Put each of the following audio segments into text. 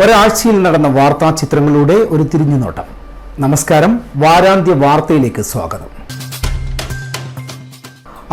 ഒരാഴ്ചയിൽ നടന്ന വാർത്താ ചിത്രങ്ങളിലൂടെ ഒരു തിരിഞ്ഞുനോട്ടം. നമസ്കാരം, വാരാന്ത്യ വാർത്തയിലേക്ക് സ്വാഗതം.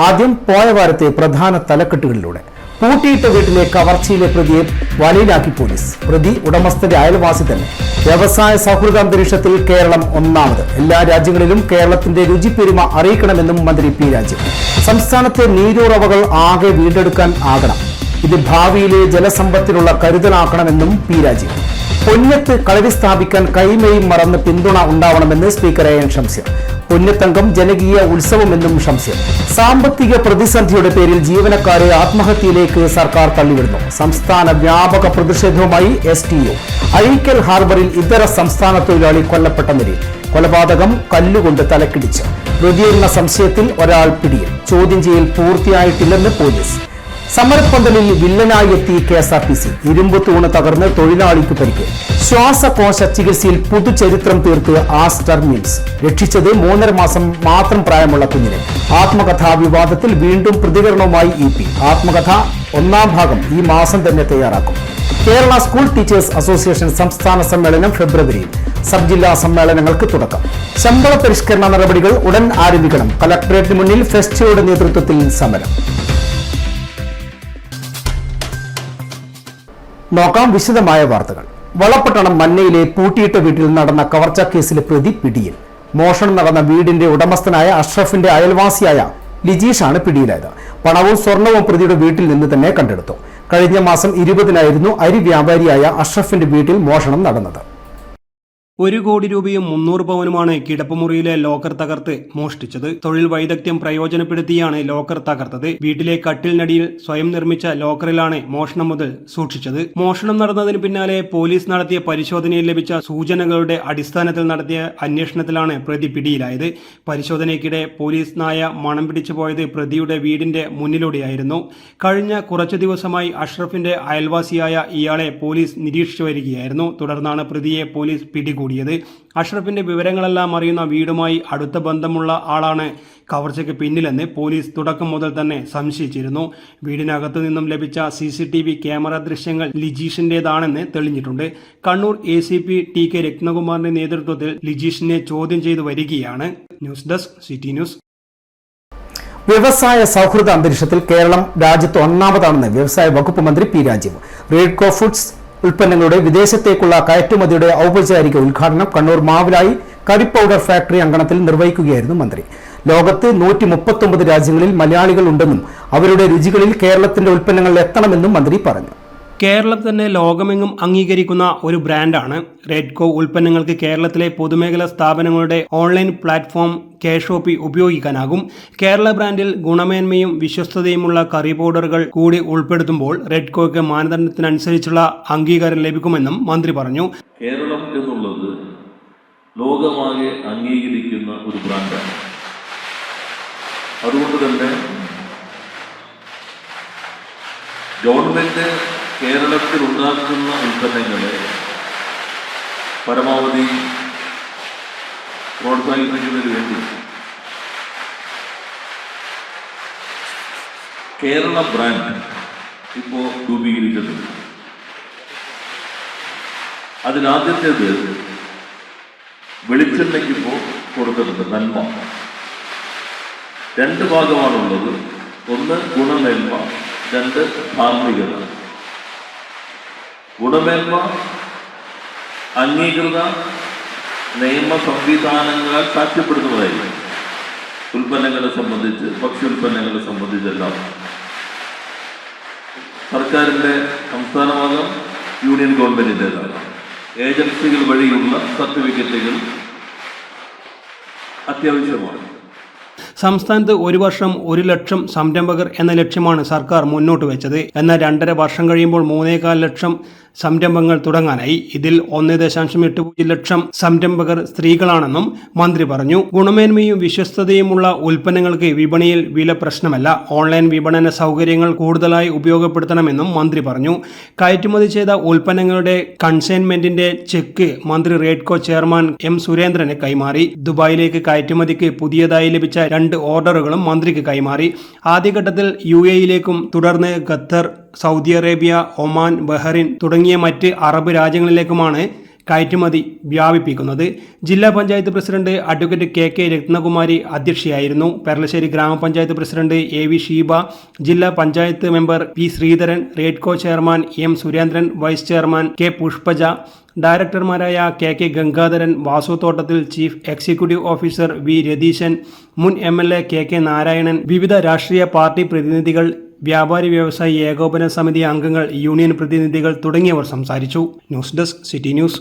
ആദ്യം പോയ വാരത്തെ പ്രധാന തലക്കെട്ടുകളിലൂടെ. പൂട്ടിയിട്ട വീട്ടിലെ കവർച്ചയിലെ പ്രതിയെ വലയിലാക്കി പോലീസ്. പ്രതി ഉടമസ്ഥന്റെ അയൽവാസി തന്നെ. വ്യവസായ സൗഹൃദ അന്തരീക്ഷത്തിൽ കേരളം ഒന്നാമത്. എല്ലാ രാജ്യങ്ങളിലും കേരളത്തിന്റെ രുചിപ്പെരുമ അറിയിക്കണമെന്നും മന്ത്രി പി രാജീവ്. സംസ്ഥാനത്തെ നീരുറവകൾ ആകെ വീണ്ടെടുക്കാൻ ആകണം. ഇത് ഭാവിയിലെ ജലസമ്പത്തിനുള്ള കരുതലാക്കണമെന്നും പി രാജീവ്. പൊന്നത്ത് കളരി സ്ഥാപിക്കാൻ കൈമയും മറന്ന് പിന്തുണ ഉണ്ടാവണമെന്ന് സ്പീക്കർ എൻ ഷംസീർ. പൊന്നത്തങ്കം ജനകീയ ഉത്സവമെന്നും ഷംസീർ. സാമ്പത്തിക പ്രതിസന്ധിയുടെ പേരിൽ ജീവനക്കാരെ ആത്മഹത്യയിലേക്ക് സർക്കാർ തള്ളിവിടുന്നു. സംസ്ഥാന വ്യാപക പ്രതിഷേധവുമായി STU. അഴീക്കൽ ഹാർബറിൽ ഇതര സംസ്ഥാന തൊഴിലാളി കൊല്ലപ്പെട്ട നിലയിൽ. കൊലപാതകം കല്ലുകൊണ്ട് തലക്കിടിച്ച്. പ്രതിയെന്ന സംശയത്തിൽ ഒരാൾ പിടിയിൽ. ചോദ്യം ചെയ്യൽ പൂർത്തിയായിട്ടില്ലെന്ന് പോലീസ്. സമരപ്പന്തലിൽ വില്ലനായി എത്തി KSRTC. ഇരുമ്പ് തൂണ് തകർന്ന് തൊഴിലാളിക്ക് പരിക്ക്. ശ്വാസകോശ ചികിത്സയിൽ പുതുചരിത്രം തീർത്ത് ആസ്റ്റർ മിംസ്. രക്ഷിച്ചത് 3.5 മാസം മാത്രം പ്രായമുള്ള കുഞ്ഞിനെ. ആത്മകഥാ വിവാദത്തിൽ വീണ്ടും പ്രതികരണവുമായി EP. ആത്മകഥ 1ാം ഭാഗം ഈ മാസം തന്നെ തയ്യാറാക്കും. കേരള സ്കൂൾ ടീച്ചേഴ്സ് അസോസിയേഷൻ സംസ്ഥാന സമ്മേളനം ഫെബ്രുവരിയിൽ. സബ് ജില്ലാ സമ്മേളനങ്ങൾക്ക് തുടക്കം. ശമ്പള പരിഷ്കരണ നടപടികൾ ഉടൻ ആരംഭിക്കണം. കലക്ടറേറ്റിന് മുന്നിൽ ഫെസ്റ്റിയുടെ നേതൃത്വത്തിൽ സമരം. നോക്കാം വിശദമായ വാർത്തകൾ. വളപട്ടണം മന്നയിലെ പൂട്ടിയിട്ട വീട്ടിൽ നടന്ന കവർച്ചാ കേസിലെ പ്രതി പിടിയിൽ. മോഷണം നടന്ന വീടിന്റെ ഉടമസ്ഥനായ അഷ്റഫിന്റെ അയൽവാസിയായ ലിജീഷാണ് പിടിയിലായത്. പണവും സ്വർണവും പ്രതിയുടെ വീട്ടിൽ നിന്ന് തന്നെ കണ്ടെടുത്തു. കഴിഞ്ഞ മാസം 20-നായിരുന്നു അരി വ്യാപാരിയായ അഷ്റഫിന്റെ വീട്ടിൽ മോഷണം നടന്നത്. 1 കോടി രൂപയും 300 പവനുമാണ് കിടപ്പുമുറിയിലെ ലോക്കർ തകർത്ത് മോഷ്ടിച്ചത്. തൊഴിൽ വൈദഗ്ധ്യം പ്രയോജനപ്പെടുത്തിയാണ് ലോക്കർ തകർത്തത്. വീട്ടിലെ കട്ടിലിനടിയിൽ സ്വയം നിർമ്മിച്ച ലോക്കറിലാണ് മോഷണം മുതൽ സൂക്ഷിച്ചത്. മോഷണം നടന്നതിന് പിന്നാലെ പോലീസ് നടത്തിയ പരിശോധനയിൽ ലഭിച്ച സൂചനകളുടെ അടിസ്ഥാനത്തിൽ നടത്തിയ അന്വേഷണത്തിലാണ് പ്രതി പിടിയിലായത്. പരിശോധനയ്ക്കിടെ പോലീസ് നായ മണം പിടിച്ചു പോയത് പ്രതിയുടെ വീടിന്റെ മുന്നിലൂടെയായിരുന്നു. കഴിഞ്ഞ കുറച്ചു ദിവസമായി അഷ്റഫിന്റെ അയൽവാസിയായ ഇയാളെ പോലീസ് നിരീക്ഷിച്ചു വരികയായിരുന്നു. തുടർന്നാണ് പ്രതിയെ പോലീസ് പിടികൂടിയത്. അഷ്റഫിന്റെ വിവരങ്ങളെല്ലാം അറിയുന്ന വീടുമായി അടുത്ത ബന്ധമുള്ള ആളാണ് കവർച്ചയ്ക്ക് പിന്നിലെന്ന് പോലീസ് തുടക്കം മുതൽ തന്നെ സംശയിച്ചിരുന്നു. വീടിനകത്തു നിന്നും ലഭിച്ച CCTV ക്യാമറ ദൃശ്യങ്ങൾ ലിജീഷിന്റേതാണെന്ന് തെളിഞ്ഞിട്ടുണ്ട്. കണ്ണൂർ ACP TK രത്നകുമാറിന്റെ നേതൃത്വത്തിൽ ലിജീഷിനെ ചോദ്യം ചെയ്തു വരികയാണ്. News desk city news. വ്യവസായ സൗഹൃദ അന്തരീക്ഷത്തിൽ കേരളം രാജ്യത്ത് ഒന്നാമതാണെന്ന് വ്യവസായ വകുപ്പ് മന്ത്രി പി രാജീവ്. റെഡ്കോ ഫുഡ്സ് ഉൽപ്പന്നങ്ങളുടെ വിദേശത്തേക്കുള്ള കയറ്റുമതിയുടെ ഔപചാരിക ഉദ്ഘാടനം Kannur Mavilayi curry powder factory അങ്കണത്തിൽ നിർവഹിക്കുകയായിരുന്നു മന്ത്രി. ലോകത്ത് 139 രാജ്യങ്ങളിൽ മലയാളികൾ ഉണ്ടെന്നും അവരുടെ രുചികളിൽ കേരളത്തിന്റെ ഉൽപ്പന്നങ്ങൾ എത്തണമെന്നും മന്ത്രി പറഞ്ഞു. കേരളം തന്നെ ലോകമെങ്ങും അംഗീകരിക്കുന്ന ഒരു ബ്രാൻഡാണ് റെഡ്കോ. ഉൽപ്പന്നങ്ങൾക്ക് കേരളത്തിലെ പൊതുമേഖലാ സ്ഥാപനങ്ങളുടെ ഓൺലൈൻ പ്ലാറ്റ്ഫോം KShopee ഉപയോഗിക്കാനാകും. കേരള ബ്രാൻഡിൽ ഗുണമേന്മയും വിശ്വസ്തതയുമുള്ള കറി പൗഡറുകൾ കൂടി ഉൾപ്പെടുത്തുമ്പോൾ റെഡ്കോയ്ക്ക് മാനദണ്ഡത്തിനനുസരിച്ചുള്ള അംഗീകാരം ലഭിക്കുമെന്നും മന്ത്രി പറഞ്ഞു. കേരളം എന്നുള്ളത് ലോകമാകെ അംഗീകരിക്കുന്ന ഒരു ബ്രാൻഡാണ്. അതുകൊണ്ട് തന്നെ ഗവൺമെന്റ് കേരളത്തിൽ ഉണ്ടാക്കുന്ന ഉൽപ്പന്നങ്ങളെ പരമാവധി പ്രോത്സാഹിപ്പിക്കുന്നതിന് വേണ്ടി കേരള ബ്രാൻഡ് ഇപ്പോൾ രൂപീകരിച്ചിട്ടുണ്ട്. അതിലാദ്യത്തേത് വെളിച്ചെണ്ണയ്ക്ക് ഇപ്പോൾ കൊടുക്കുന്നുണ്ട് നന്മ. 2 ഭാഗമാണുള്ളത്. 1 ഗുണമേന്മ, 2 ധാർമ്മികത. ഗുണമേന്മ അംഗീകൃത നിയമ സംവിധാനങ്ങളാൽ സാക്ഷ്യപ്പെടുത്തുന്നതായിരിക്കും. ഉൽപ്പന്നങ്ങളെ സംബന്ധിച്ച്, ഭക്ഷ്യോൽപ്പന്നങ്ങളെ സംബന്ധിച്ചെല്ലാം സർക്കാരിൻ്റെ സംസ്ഥാന ഭാഗം യൂണിയൻ ഗവൺമെന്റിൻ്റെതാണ്. ഏജൻസികൾ വഴിയുള്ള സർട്ടിഫിക്കറ്റുകൾ അത്യാവശ്യമാണ്. സംസ്ഥാനത്ത് 1 വർഷം 1 ലക്ഷം സംരംഭകർ എന്ന ലക്ഷ്യമാണ് സർക്കാർ മുന്നോട്ട് വെച്ചത്. എന്നാൽ 2.5 വർഷം കഴിയുമ്പോൾ 3.25 ലക്ഷം സംരംഭങ്ങൾ തുടങ്ങാനായി. ഇതിൽ 1.80 ലക്ഷം സംരംഭകർ സ്ത്രീകളാണെന്നും മന്ത്രി പറഞ്ഞു. ഗുണമേന്മയും വിശ്വസ്തതയുമുള്ള ഉൽപ്പന്നങ്ങൾക്ക് വിപണിയിൽ വില പ്രശ്നമല്ല. ഓൺലൈൻ വിപണന സൗകര്യങ്ങൾ കൂടുതലായി ഉപയോഗപ്പെടുത്തണമെന്നും മന്ത്രി പറഞ്ഞു. കയറ്റുമതി ചെയ്ത ഉൽപ്പന്നങ്ങളുടെ കൺസൈൻമെന്റിന്റെ ചെക്ക് മന്ത്രി റെഡ്കോ ചെയർമാൻ M സുരേന്ദ്രന് കൈമാറി. ദുബായിലേക്ക് കയറ്റുമതിക്ക് പുതിയതായി ലഭിച്ച 2 ഓർഡറുകളും മന്ത്രിക്ക് കൈമാറി. ആദ്യഘട്ടത്തിൽ UAE-യിലേക്കും തുടർന്ന് Qatar, Saudi Arabia, Oman, Bahrain തുടങ്ങിയ മറ്റ് അറബ് രാജ്യങ്ങളിലേക്കുമാണ് കയറ്റുമതി വ്യാപിപ്പിക്കുന്നത്. ജില്ലാ panchayat president advocate K Ratnakumari അധ്യക്ഷയായിരുന്നു. പെർളശ്ശേരി ഗ്രാമപഞ്ചായത്ത് പ്രസിഡന്റ് AV ഷീബ, ജില്ലാ panchayat member P Sreedharan, RAIDCO chairman M Surendran, vice chairman K Pushpaja, ഡയറക്ടർമാരായ KK Gangadharan, Vasuthottathil, chief executive officer V Ratheesan, മുൻ MLA KK നാരായണൻ, വിവിധ രാഷ്ട്രീയ പാർട്ടി പ്രതിനിധികൾ, വ്യാപാരി വ്യവസായി ഏകോപന സമിതി അംഗങ്ങൾ, യൂണിയൻ പ്രതിനിധികൾ തുടങ്ങിയവർ സംസാരിച്ചു. News desk city news.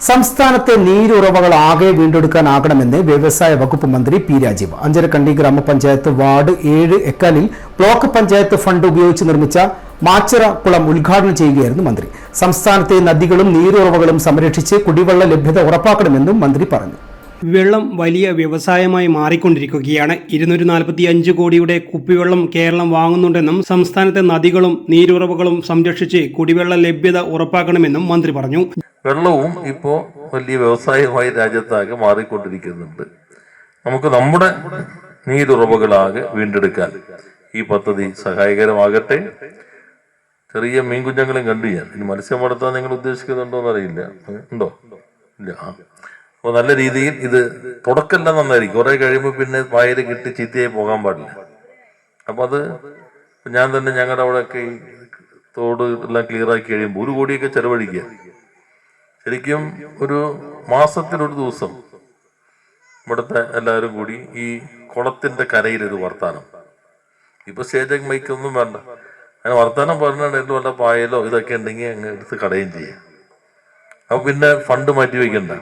സംസ്ഥാനത്തെ നീരുറവകൾ ആകെ വീണ്ടെടുക്കാനാകണമെന്ന് വ്യവസായ വകുപ്പ് മന്ത്രി P രാജീവ്. അഞ്ചരക്കണ്ടി ഗ്രാമപഞ്ചായത്ത് വാർഡ് 7 എക്കാലിൽ ബ്ലോക്ക് പഞ്ചായത്ത് ഫണ്ട് ഉപയോഗിച്ച് നിർമ്മിച്ച മാച്ചിറ കുളം ഉദ്ഘാടനം ചെയ്യുകയായിരുന്നു മന്ത്രി. സംസ്ഥാനത്തെ നദികളും നീരുറവകളും സംരക്ഷിച്ച് കുടിവെള്ള ലഭ്യത ഉറപ്പാക്കണമെന്നും മന്ത്രി പറഞ്ഞു. വെള്ളം വലിയ വ്യവസായമായി മാറിക്കൊണ്ടിരിക്കുകയാണ്. 245 കോടിയുടെ കുപ്പിവെള്ളം കേരളം വാങ്ങുന്നുണ്ടെന്നും സംസ്ഥാനത്തെ നദികളും നീരുറവകളും സംരക്ഷിച്ച് കുടിവെള്ള ലഭ്യത ഉറപ്പാക്കണമെന്നും മന്ത്രി പറഞ്ഞു. വെള്ളവും ഇപ്പോൾ വലിയ വ്യവസായമായി രാജ്യത്താകെ മാറിക്കൊണ്ടിരിക്കുന്നുണ്ട്. നമുക്ക് നമ്മുടെ നീരുറവകളാകെ വീണ്ടെടുക്കാൻ ഈ പദ്ധതി സഹായകരമാകട്ടെ. ചെറിയ മീൻകുഞ്ഞുങ്ങളെ കണ്ടു ഞാൻ. ഇനി മത്സ്യം വളർത്താൻ നിങ്ങൾ ഉദ്ദേശിക്കുന്നുണ്ടോ എന്നറിയില്ല. ഉണ്ടോ? ഇല്ല. അപ്പോൾ നല്ല രീതിയിൽ ഇത് തുടക്കമെല്ലാം നന്നായിരിക്കും. കുറെ കഴിയുമ്പോൾ പിന്നെ വായല് കിട്ടി ചീത്തയായി പോകാൻ പാടില്ല. അപ്പം അത് ഞാൻ തന്നെ ഞങ്ങളുടെ അവിടെയൊക്കെ ഈ തോട് എല്ലാം ക്ലിയർ ആക്കി കഴിയുമ്പോൾ 1 കോടിയൊക്കെ ചെലവഴിക്കുക. ശരിക്കും ഒരു മാസത്തിലൊരു ദിവസം ഇവിടുത്തെ എല്ലാവരും കൂടി ഈ കുളത്തിന്റെ കരയിലൊരു വർത്താനം. ഇപ്പൊ സ്റ്റേജ് മൈക്കൊന്നും വേണ്ട, അങ്ങനെ വർത്താനം പറഞ്ഞിട്ട് വല്ല പായലോ ഇതൊക്കെ ഉണ്ടെങ്കിൽ അങ്ങ് എടുത്ത് കടയും ചെയ്യാം. അപ്പൊ പിന്നെ ഫണ്ട് മാറ്റി വയ്ക്കണ്ട,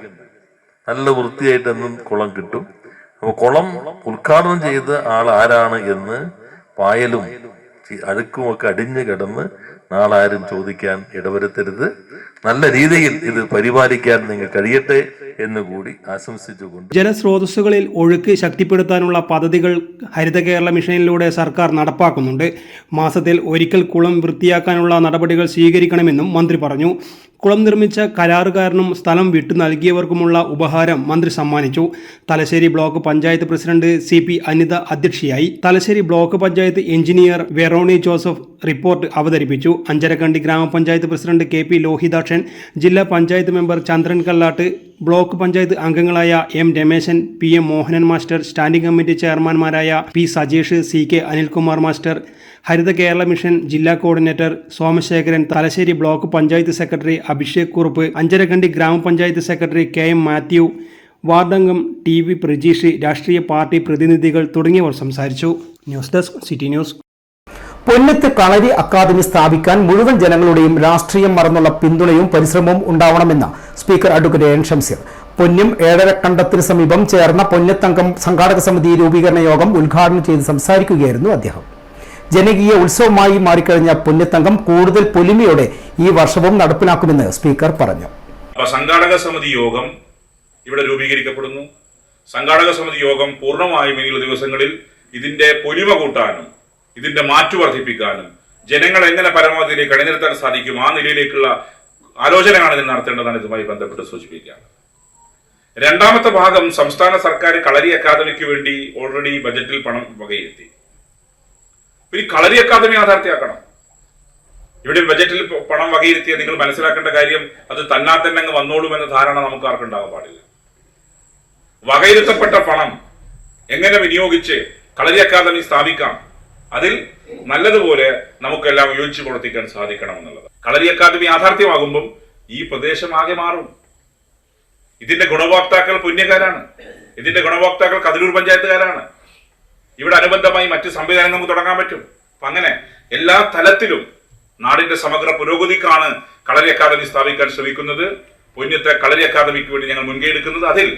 നല്ല വൃത്തിയായിട്ട് എന്നും കുളം കിട്ടും. അപ്പൊ കുളം ഉദ്ഘാടനം ചെയ്ത ആൾ ആരാണ് എന്ന് പായലും അഴുക്കുമൊക്കെ അടിഞ്ഞു കിടന്ന് നാളെ ആരും ചോദിക്കാൻ ഇടവരുത്തരുത്. നല്ല രീതിയിൽ ഇത് പരിപാലിക്കാൻ നിങ്ങൾ കഴിയട്ടെ എന്നുകൂടി ആശംസിച്ചുകൊണ്ട് ജലസ്രോതസ്സുകളിൽ ഒഴുക്ക് ശക്തിപ്പെടുത്താനുള്ള പദ്ധതികൾ ഹരിത കേരള മിഷനിലൂടെ സർക്കാർ നടപ്പാക്കുന്നുണ്ട്. മാസത്തിൽ ഒരിക്കൽ കുളം വൃത്തിയാക്കാനുള്ള നടപടികൾ സ്വീകരിക്കണമെന്നും മന്ത്രി പറഞ്ഞു. കുളം നിർമ്മിച്ച കരാറുകാരനും സ്ഥലം വിട്ടു നൽകിയവർക്കുമുള്ള ഉപഹാരം മന്ത്രി സമ്മാനിച്ചു. Thalassery block panchayat president CP Anitha അധ്യക്ഷയായി. Thalassery block panchayat engineer Veroni Joseph report അവതരിപ്പിച്ചു. അഞ്ചരക്കണ്ടി ഗ്രാമപഞ്ചായത്ത് പ്രസിഡന്റ് KP ലോഹിതാക്ഷൻ, ജില്ലാ പഞ്ചായത്ത് മെമ്പർ ചന്ദ്രൻ കല്ലാട്ട്, ബ്ലോക്ക് പഞ്ചായത്ത് അംഗങ്ങളായ M Rameshan, PM Mohanan master, standing committee ചെയർമാൻമാരായ P Sajesh, CK Anilkumar master, Haritha Kerala mission ജില്ലാ coordinator Somasekharan, Thalassery block panchayat secretary Abhishek Kurup, Anjarakandy ഗ്രാമപഞ്ചായത്ത് സെക്രട്ടറി KM മാത്യു, വാർഡംഗം TV പ്രജീഷ്, രാഷ്ട്രീയ പാർട്ടി പ്രതിനിധികൾ തുടങ്ങിയവർ സംസാരിച്ചു. News desk city news. Ponnath Kalari academy സ്ഥാപിക്കാൻ മുഴുവൻ ജനങ്ങളുടെയും രാഷ്ട്രീയം മറന്നുള്ള പിന്തുണയും പരിശ്രമവും ഉണ്ടാവണമെന്ന് speaker advocate N Shamseer. Ponnam ഏഴരക്കണ്ടത്തിന് സമീപം ചേർന്ന പൊന്നത്തങ്കം സംഘാടക സമിതി രൂപീകരണ യോഗം ഉദ്ഘാടനം ചെയ്ത് സംസാരിക്കുകയായിരുന്നു അദ്ദേഹം. ജനകീയ ഉത്സവമായി മാറിക്കഴിഞ്ഞ പൊന്നത്തങ്കം കൂടുതൽ പൊലിമയോടെ ഈ വർഷവും നടപ്പിലാക്കുമെന്ന് സ്പീക്കർ പറഞ്ഞു. സംഘാടക സമിതി യോഗം ഇവിടെ രൂപീകരിക്കപ്പെടുന്നു. സംഘാടക സമിതി യോഗം പൂർണ്ണമായും ഇനിയുള്ള ദിവസങ്ങളിൽ ഇതിന്റെ പൊലിമ കൂട്ടാനും ഇതിന്റെ മാറ്റു വർദ്ധിപ്പിക്കാനും ജനങ്ങൾ എങ്ങനെ പരമാവധിയിലേക്ക് അണിനിരത്താൻ സാധിക്കും ആ നിലയിലേക്കുള്ള ആലോചനയാണ് ഇതിൽ നടത്തേണ്ടതാണ് ഇതുമായി ബന്ധപ്പെട്ട് സൂചിപ്പിക്കുക. രണ്ടാമത്തെ ഭാഗം, സംസ്ഥാന സർക്കാർ കളരി അക്കാദമിക്ക് വേണ്ടി ഓൾറെഡി ബജറ്റിൽ പണം വകയിരുത്തി. പിന്നെ കളരി അക്കാദമി യാഥാർത്ഥ്യമാക്കണം. ഇവിടെ ബജറ്റിൽ പണം വകയിരുത്തിയ നിങ്ങൾ മനസ്സിലാക്കേണ്ട കാര്യം അത് തന്നാ തന്നെ അങ്ങ് വന്നോളുമെന്ന ധാരണ നമുക്ക് ആർക്കുണ്ടാകാൻ പാടില്ല. വകയിരുത്തപ്പെട്ട പണം എങ്ങനെ വിനിയോഗിച്ച് കളരി അക്കാദമി സ്ഥാപിക്കാം, അതിൽ നല്ലതുപോലെ നമുക്കെല്ലാം യോജിച്ച് പ്രവർത്തിക്കാൻ സാധിക്കണം എന്നുള്ളത്. കളരി അക്കാദമി യാഥാർത്ഥ്യമാകുമ്പം ഈ പ്രദേശം ആകെ മാറും. ഇതിന്റെ ഗുണഭോക്താക്കൾ പുണ്യക്കാരാണ്. ഇതിന്റെ ഗുണഭോക്താക്കൾ കതിരൂർ പഞ്ചായത്തുകാരാണ്. ഇവിടെ അനുബന്ധമായി മറ്റ് സംവിധാനങ്ങൾ നമുക്ക് തുടങ്ങാൻ പറ്റും. അപ്പൊ അങ്ങനെ എല്ലാ തലത്തിലും നാടിന്റെ സമഗ്ര പുരോഗതിക്കാണ് കളരി അക്കാദമി സ്ഥാപിക്കാൻ ശ്രമിക്കുന്നത്. പൊന്നത്തെ കളരി അക്കാദമിക്ക് വേണ്ടി ഞങ്ങൾ മുൻകൈ എടുക്കുന്നത് അതിൽ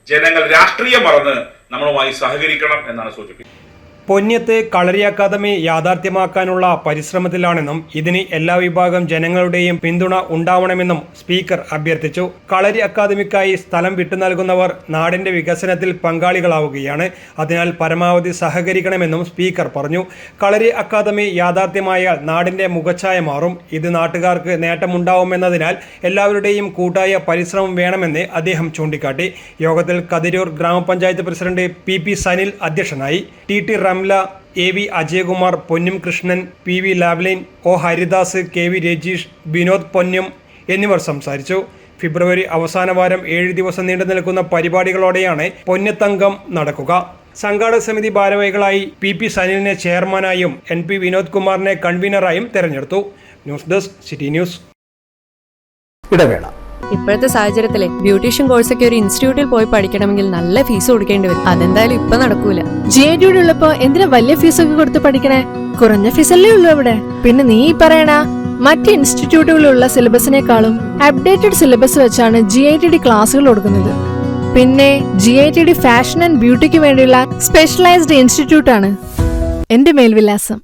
ജനങ്ങൾ രാഷ്ട്രീയം മറന്ന് നമ്മളുമായി സഹകരിക്കണം എന്നാണ് സൂചിപ്പിക്കുന്നത്. പൊന്യത്ത് കളരി അക്കാദമി യാഥാർത്ഥ്യമാക്കാനുള്ള പരിശ്രമത്തിലാണെന്നും ഇതിന് എല്ലാ വിഭാഗം ജനങ്ങളുടെയും പിന്തുണ ഉണ്ടാവണമെന്നും സ്പീക്കർ അഭ്യർത്ഥിച്ചു. കളരി അക്കാദമിക്കായി സ്ഥലം വിട്ടു നൽകുന്നവർ നാടിന്റെ വികസനത്തിൽ പങ്കാളികളാവുകയാണ്. അതിനാൽ പരമാവധി സഹകരിക്കണമെന്നും സ്പീക്കർ പറഞ്ഞു. കളരി അക്കാദമി യാഥാർത്ഥ്യമായാൽ നാടിന്റെ മുഖച്ഛായ മാറും. ഇത് നാട്ടുകാർക്ക് നേട്ടമുണ്ടാവുമെന്നതിനാൽ എല്ലാവരുടെയും കൂട്ടായ പരിശ്രമം വേണമെന്ന് അദ്ദേഹം ചൂണ്ടിക്കാട്ടി. യോഗത്തിൽ കതിരൂർ ഗ്രാമപഞ്ചായത്ത് പ്രസിഡന്റ് PP സനിൽ അധ്യക്ഷനായി. TT റംല, AV അജയകുമാർ, പൊന്നും Krishnan, PV Lavalin, O Haridas, KV Rajeesh, Vinod പൊന്നും എന്നിവർ സംസാരിച്ചു. ഫെബ്രുവരി അവസാന വാരം 7 ദിവസം നീണ്ടു നിൽക്കുന്ന പരിപാടികളോടെയാണ് പൊന്നത്തങ്കം നടക്കുക. സംഘാടക സമിതി ഭാരവാഹികളായി PP സനിലിനെ ചെയർമാനായും NP വിനോദ് കുമാറിനെ കൺവീനറായും തെരഞ്ഞെടുത്തു. News desk city news. ഇടവേള. ഇപ്പോഴത്തെ സാഹചര്യത്തിലെ ബ്യൂട്ടീഷ്യൻ കോഴ്സൊക്കെ ഒരു ഇൻസ്റ്റിറ്റ്യൂട്ടിൽ പോയി പഠിക്കണമെങ്കിൽ നല്ല ഫീസ് കൊടുക്കേണ്ടി വരും. അതെന്തായാലും ഇപ്പൊ നടക്കൂല. GITD ഉള്ളപ്പോ എന്തിനാ വലിയ ഫീസൊക്കെ കൊടുത്ത് പഠിക്കണേ? കുറഞ്ഞ ഫീസല്ലേ ഉള്ളൂ അവിടെ. പിന്നെ നീ പറയണ മറ്റ് ഇൻസ്റ്റിറ്റ്യൂട്ടുകളിലുള്ള സിലബസിനേക്കാളും അപ്ഡേറ്റഡ് സിലബസ് വെച്ചാണ് GITD ക്ലാസുകൾ കൊടുക്കുന്നത്. പിന്നെ GITD ഫാഷൻ ആൻഡ് ബ്യൂട്ടിക്ക് വേണ്ടിയുള്ള സ്പെഷ്യലൈസ്ഡ് ഇൻസ്റ്റിറ്റ്യൂട്ട് ആണ്. എന്റെ മേൽവിലാസം.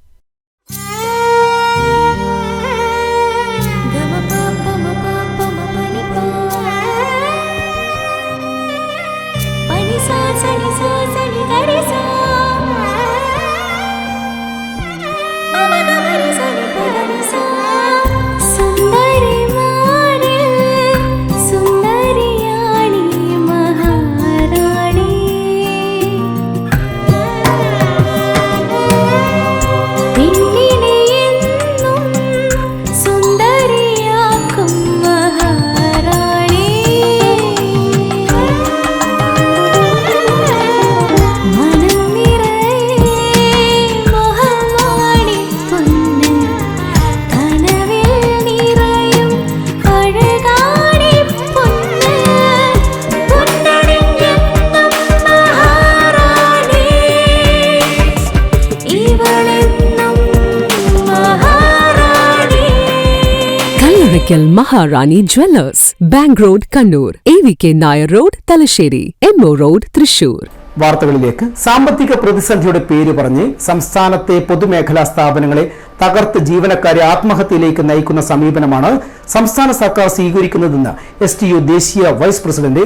Maharani Jewellers, Bank Road, Kannur, AVK Nair Road, Talasheri, MO Road, Thrissur. വാർത്തകളിലേക്ക്. സാമ്പത്തിക പ്രതിസന്ധിയുടെ പേര് പറഞ്ഞ് സംസ്ഥാനത്തെ പൊതുമേഖലാ സ്ഥാപനങ്ങളെ തകർത്ത് ജീവനക്കാരെ ആത്മഹത്യയിലേക്ക് നയിക്കുന്ന സമീപനമാണ് സംസ്ഥാന സർക്കാർ സ്വീകരിക്കുന്നതെന്ന് STU ദേശീയ vice president